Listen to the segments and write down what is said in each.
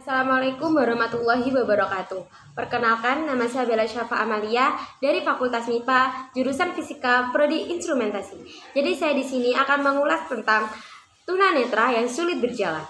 Assalamualaikum warahmatullahi wabarakatuh. Perkenalkan, nama saya Bella Syafa Amalia dari Fakultas MIPA, jurusan Fisika, Prodi Instrumentasi. Jadi saya di sini akan mengulas tentang tunanetra yang sulit berjalan.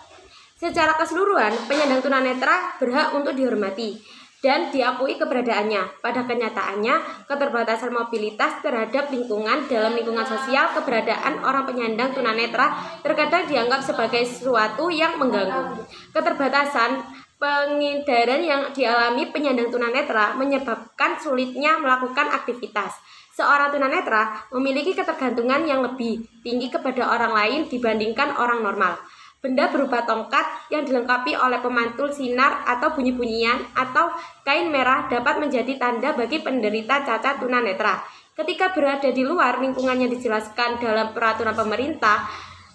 Secara keseluruhan, penyandang tunanetra berhak untuk dihormati dan diakui keberadaannya. Pada kenyataannya, keterbatasan mobilitas terhadap lingkungan dalam lingkungan sosial, keberadaan orang penyandang tunanetra terkadang dianggap sebagai sesuatu yang mengganggu. Keterbatasan pengindaran yang dialami penyandang tunanetra menyebabkan sulitnya melakukan aktivitas. Seorang tunanetra memiliki ketergantungan yang lebih tinggi kepada orang lain dibandingkan orang normal. Benda berupa tongkat yang dilengkapi oleh pemantul sinar atau bunyi-bunyian atau kain merah dapat menjadi tanda bagi penderita cacat tunanetra. Ketika berada di luar lingkungan yang dijelaskan dalam peraturan pemerintah,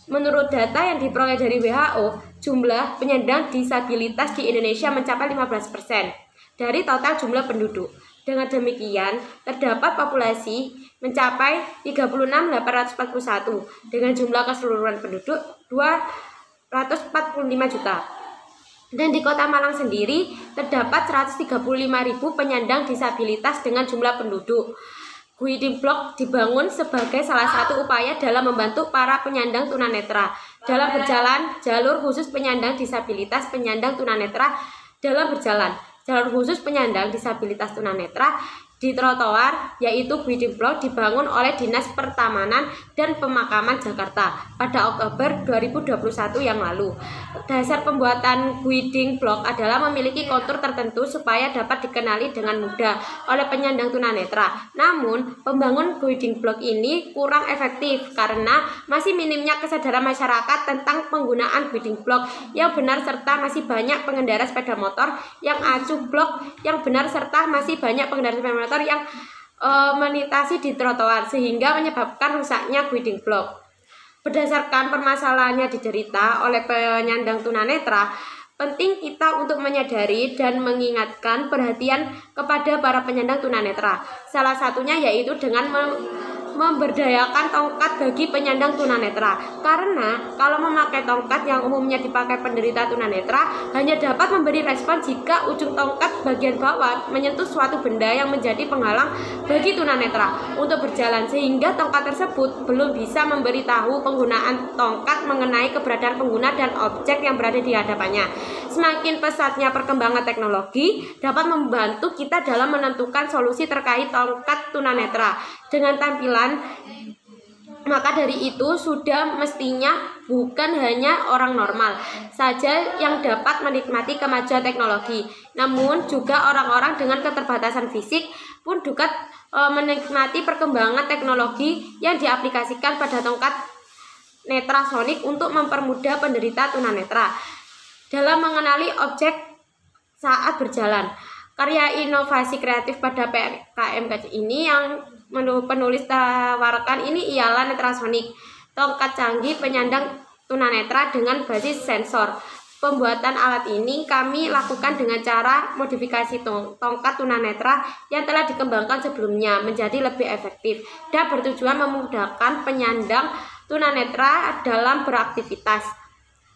menurut data yang diperoleh dari WHO, jumlah penyandang disabilitas di Indonesia mencapai 15% dari total jumlah penduduk. Dengan demikian, terdapat populasi mencapai 36.841 dengan jumlah keseluruhan penduduk 245 juta. Dan di Kota Malang sendiri terdapat 135.000 penyandang disabilitas dengan jumlah penduduk. Guiding Block dibangun sebagai salah satu upaya dalam membantu para penyandang tunanetra dalam berjalan. Jalur khusus penyandang disabilitas tunanetra dalam berjalan. Jalur khusus penyandang disabilitas tunanetra di trotoar, yaitu Guiding Block, dibangun oleh Dinas Pertamanan dan Pemakaman Jakarta pada Oktober 2021 yang lalu. Dasar pembuatan Guiding Block adalah memiliki kontur tertentu supaya dapat dikenali dengan mudah oleh penyandang tunanetra. Namun, pembangunan Guiding Block ini kurang efektif karena masih minimnya kesadaran masyarakat tentang penggunaan Guiding Block yang benar serta masih banyak pengendara sepeda motor yang acuh blok yang benar serta masih banyak pengendara sepeda motor yang melintasi di trotoar sehingga menyebabkan rusaknya Guiding Block. Berdasarkan permasalahannya diderita oleh penyandang tunanetra, penting kita untuk menyadari dan mengingatkan perhatian kepada para penyandang tunanetra. Salah satunya yaitu dengan memberdayakan tongkat bagi penyandang tunanetra. Karena kalau memakai tongkat yang umumnya dipakai penderita tunanetra hanya dapat memberi respon jika ujung tongkat bagian bawah menyentuh suatu benda yang menjadi penghalang bagi tunanetra untuk berjalan, sehingga tongkat tersebut belum bisa memberitahu penggunaan tongkat mengenai keberadaan pengguna dan objek yang berada di hadapannya. Semakin pesatnya perkembangan teknologi dapat membantu kita dalam menentukan solusi terkait tongkat tunanetra dengan tampilan. Maka dari itu sudah mestinya bukan hanya orang normal saja yang dapat menikmati kemajuan teknologi, namun juga orang-orang dengan keterbatasan fisik pun dapat menikmati perkembangan teknologi yang diaplikasikan pada tongkat netrasonik untuk mempermudah penderita tunanetra dalam mengenali objek saat berjalan. Karya inovasi kreatif pada PKM ini yang penulis tawarkan ini ialah netrasonik, tongkat canggih penyandang tunanetra dengan basis sensor. Pembuatan alat ini kami lakukan dengan cara modifikasi tongkat tunanetra yang telah dikembangkan sebelumnya menjadi lebih efektif dan bertujuan memudahkan penyandang tunanetra dalam beraktivitas.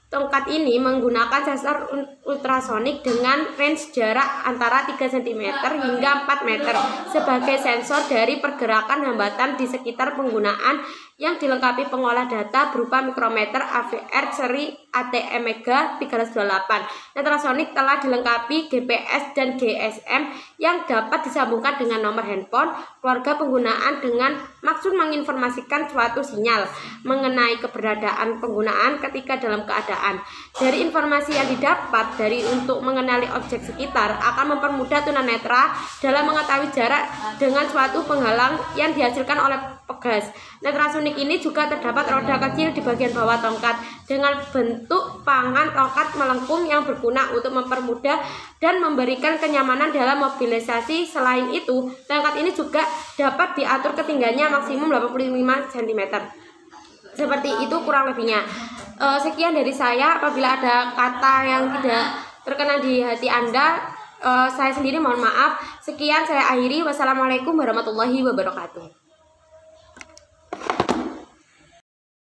Tongkat ini menggunakan sensor ultrasonik dengan range jarak antara 3 cm hingga 4 meter sebagai sensor dari pergerakan hambatan di sekitar penggunaan, yang dilengkapi pengolah data berupa mikrometer AVR seri ATmega 328. Netrasonik telah dilengkapi GPS dan GSM yang dapat disambungkan dengan nomor handphone keluarga penggunaan dengan maksud menginformasikan suatu sinyal mengenai keberadaan penggunaan ketika dalam keadaan. Dari informasi yang didapat dari untuk mengenali objek sekitar akan mempermudah tunanetra dalam mengetahui jarak dengan suatu penghalang yang dihasilkan oleh pegas. Netrasonik ini juga terdapat roda kecil di bagian bawah tongkat dengan bentuk pangan tongkat melengkung yang berguna untuk mempermudah dan memberikan kenyamanan dalam mobilisasi. Selain itu, tongkat ini juga dapat diatur ketinggiannya maksimum 85 cm. Seperti itu kurang lebihnya. Sekian dari saya. Apabila ada kata yang tidak terkena di hati Anda, saya sendiri mohon maaf. Sekian saya akhiri. Wassalamualaikum warahmatullahi wabarakatuh.